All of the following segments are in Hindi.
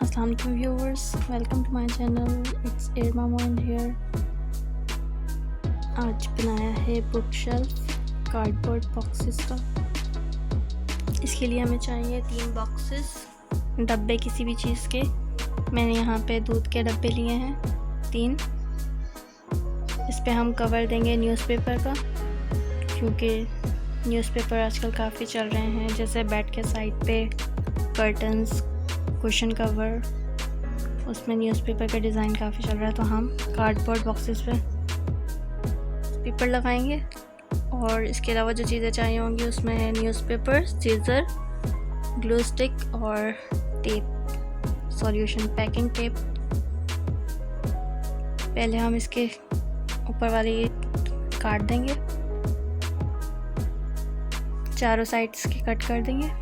अस्सलाम वालेकुम viewers, welcome to my channel. It's Irma Moin here. आज बनाया है बुक शेल्फ कार्डबोर्ड बॉक्सेस का। इसके लिए हमें चाहिए 3 बॉक्सेस, डब्बे किसी भी चीज़ के। मैंने यहाँ पे दूध के डब्बे लिए हैं 3। इस पे हम कवर देंगे न्यूज़पेपर का, क्योंकि न्यूज़पेपर आजकल काफ़ी चल रहे हैं, जैसे बेड के साइड पे कर्टन्स, कुशन कवर, उसमें न्यूज़पेपर का डिज़ाइन काफ़ी चल रहा है। तो हम कार्डबोर्ड बॉक्सेस पे पेपर लगाएंगे। और इसके अलावा जो चीज़ें चाहिए होंगी उसमें है न्यूज़पेपर, सीज़र, ग्लू स्टिक और टेप, सॉल्यूशन पैकिंग टेप। पहले हम इसके ऊपर वाले ये काट देंगे, चारों साइड्स के कट कर देंगे।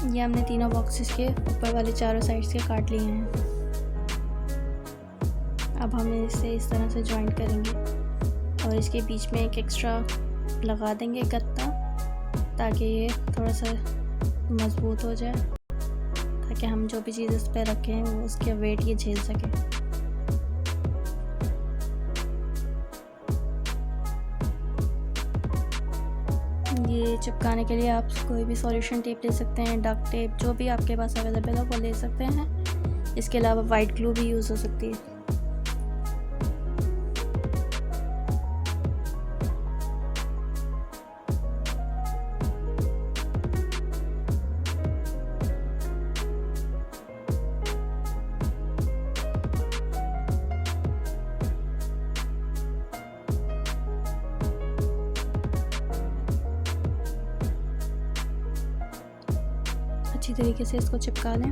ये हमने तीनों बॉक्सेस के ऊपर वाले चारों साइड्स के काट लिए हैं। अब हम इसे इस तरह से जॉइंट करेंगे और इसके बीच में एक एक्स्ट्रा लगा देंगे गत्ता, ताकि ये थोड़ा सा मज़बूत हो जाए, ताकि हम जो भी चीज़ इस पर रखें वो उसके वेट ये झेल सके। ये चिपकाने के लिए आप कोई भी सॉल्यूशन टेप ले सकते हैं, डक टेप, जो भी आपके पास अवेलेबल हो वो ले सकते हैं। इसके अलावा वाइट ग्लू भी यूज़ हो सकती है। अच्छी तरीके से इसको चिपका लें।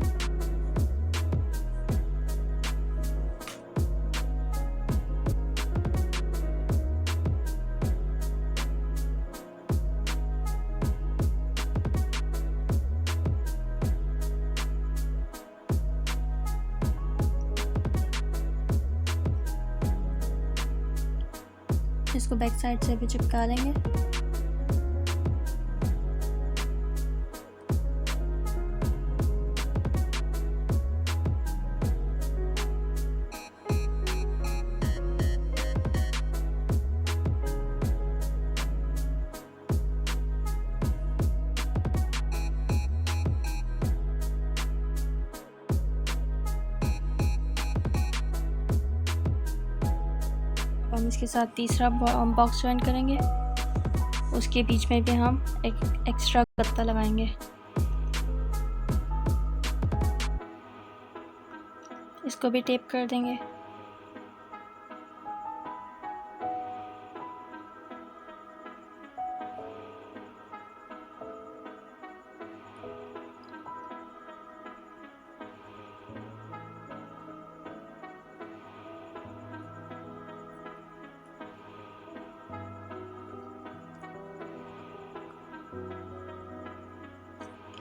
इसको बैक साइड से भी चिपका लेंगे। हम इसके साथ तीसरा बॉक्स ज्वाइन करेंगे, उसके बीच में भी हम एक एक्स्ट्रा गत्ता लगाएंगे। इसको भी टेप कर देंगे।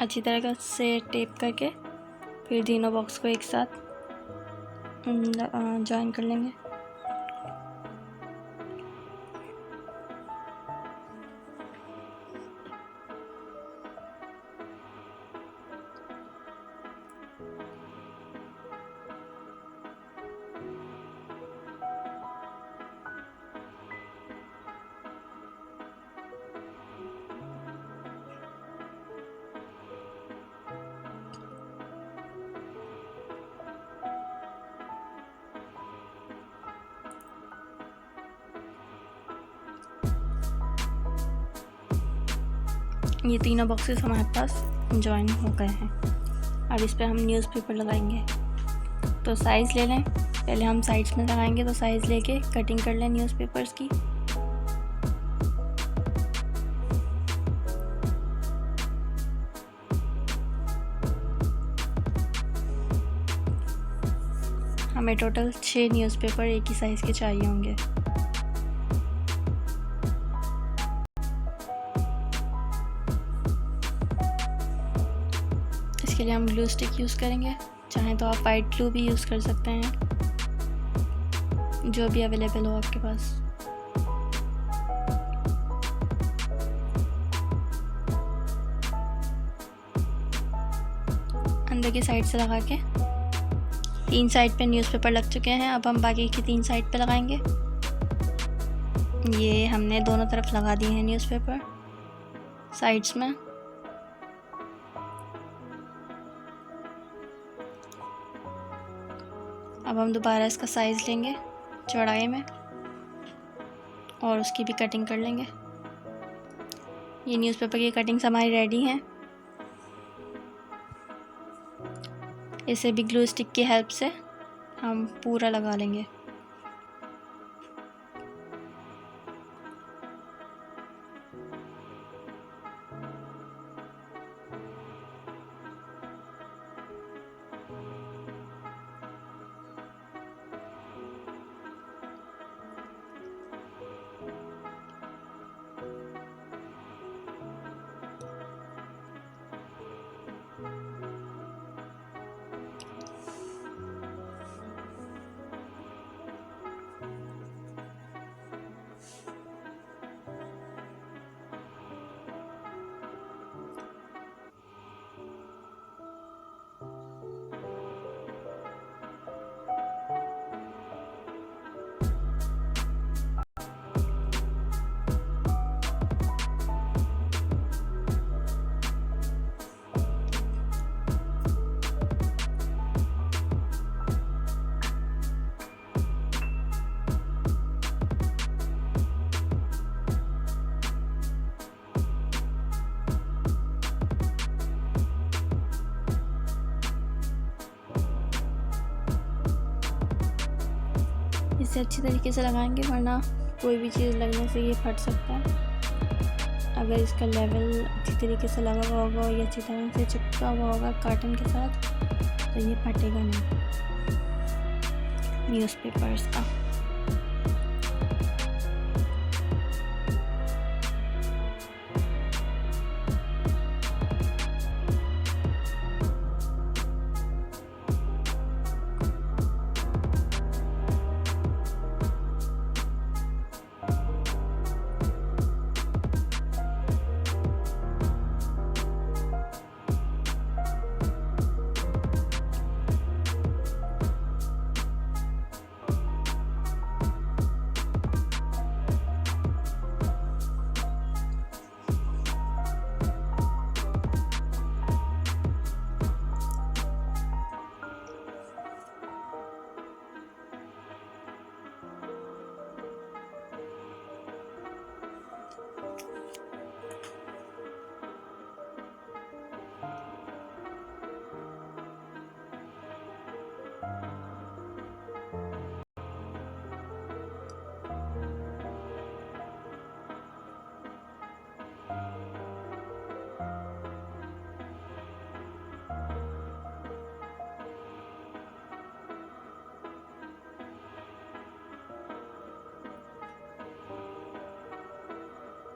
अच्छी तरह से टेप करके फिर तीनों बॉक्स को एक साथ जॉइन कर लेंगे। ये तीनों बॉक्सेस हमारे पास जॉइन हो गए हैं। अब इस पर हम न्यूज़पेपर लगाएंगे। तो साइज़ ले लें, पहले हम साइड्स में लगाएंगे, तो साइज़ लेके कटिंग कर लें न्यूज़पेपर्स की। हमें टोटल 6 न्यूज़पेपर एक ही साइज़ के चाहिए होंगे। इसके लिए हम ग्लू स्टिक यूज़ करेंगे, चाहें तो आप वाइट ग्लू भी यूज़ कर सकते हैं, जो भी अवेलेबल हो आपके पास। अंदर की साइड से लगा के 3 साइड पे न्यूज़पेपर लग चुके हैं। अब हम बाकी की 3 साइड पे लगाएंगे। ये हमने दोनों तरफ लगा दिए हैं न्यूज़पेपर साइड्स में। अब हम दोबारा इसका साइज़ लेंगे चौड़ाई में और उसकी भी कटिंग कर लेंगे। ये न्यूज़पेपर की कटिंग्स हमारी रेडी हैं। इसे भी ग्लू स्टिक की हेल्प से हम पूरा लगा लेंगे। इसे अच्छी तरीके से लगाएंगे, वरना कोई भी चीज़ लगने से ये फट सकता है। अगर इसका लेवल अच्छी तरीके से लगा हुआ होगा या अच्छी तरह से चिपका हुआ होगा कॉटन के साथ, तो ये फटेगा नहीं न्यूज़पेपर्स का।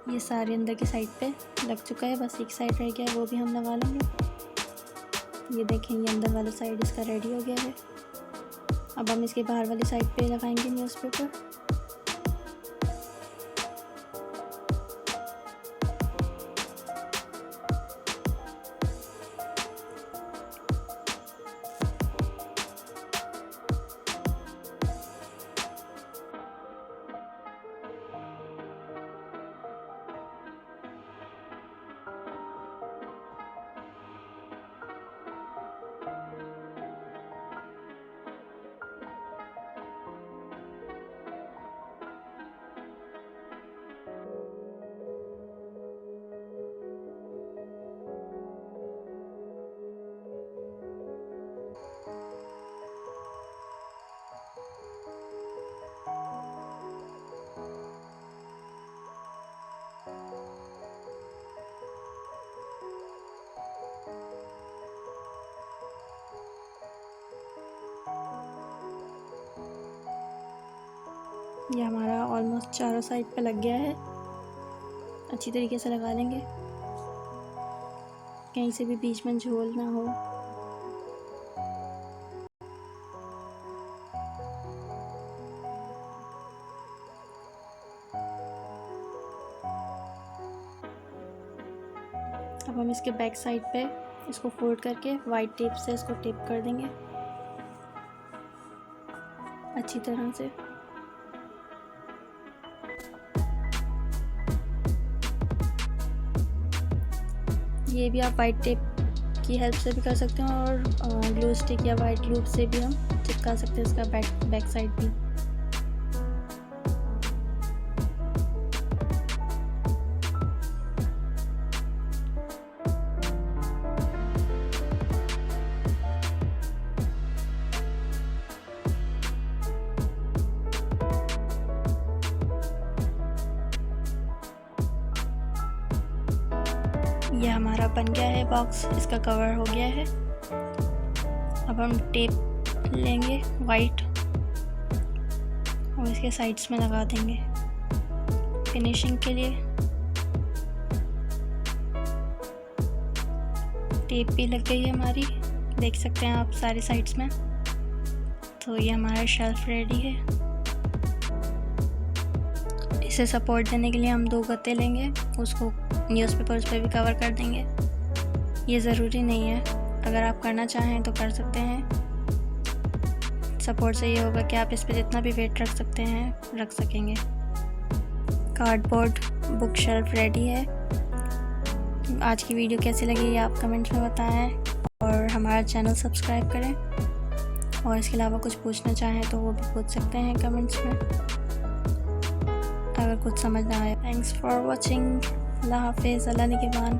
ये सारे अंदर की साइड पे लग चुका है, बस एक साइड रह गया है, वो भी हम लगा लेंगे। ये देखें, ये अंदर वाला साइड इसका रेडी हो गया है। अब हम इसके बाहर वाली साइड पे लगाएंगे न्यूज़पेपर। ये हमारा ऑलमोस्ट चारों साइड पे लग गया है। अच्छी तरीके से लगा लेंगे, कहीं से भी बीच में झोल ना हो। अब हम इसके बैक साइड पे इसको फोल्ड करके वाइट टेप से इसको टेप कर देंगे अच्छी तरह से। ये भी आप वाइट टेप की हेल्प से भी कर सकते हैं और ग्लू स्टिक या वाइट ग्लू से भी हम चिपका सकते हैं इसका बैक साइड भी। ये हमारा बन गया है बॉक्स, इसका कवर हो गया है। अब हम टेप लेंगे वाइट और इसके साइड्स में लगा देंगे फिनिशिंग के लिए। टेप भी लग गई है हमारी, देख सकते हैं आप सारे साइड्स में। तो ये हमारा शेल्फ रेडी है। इसे सपोर्ट देने के लिए हम 2 गत्ते लेंगे, उसको न्यूज़पेपर उस पर भी कवर कर देंगे। ये ज़रूरी नहीं है, अगर आप करना चाहें तो कर सकते हैं। सपोर्ट से ये होगा कि आप इस पर जितना भी वेट रख सकते हैं रख सकेंगे। कार्डबोर्ड बुक शेल्फ रेडी है। आज की वीडियो कैसी लगी ये आप कमेंट्स में बताएं और हमारा चैनल सब्सक्राइब करें। और इसके अलावा कुछ पूछना चाहें तो वो भी पूछ सकते हैं कमेंट्स में अगर कुछ समझ ना आए। Thanks for watching. अल्लाह हाफिज़। अल्लाह निगहबान।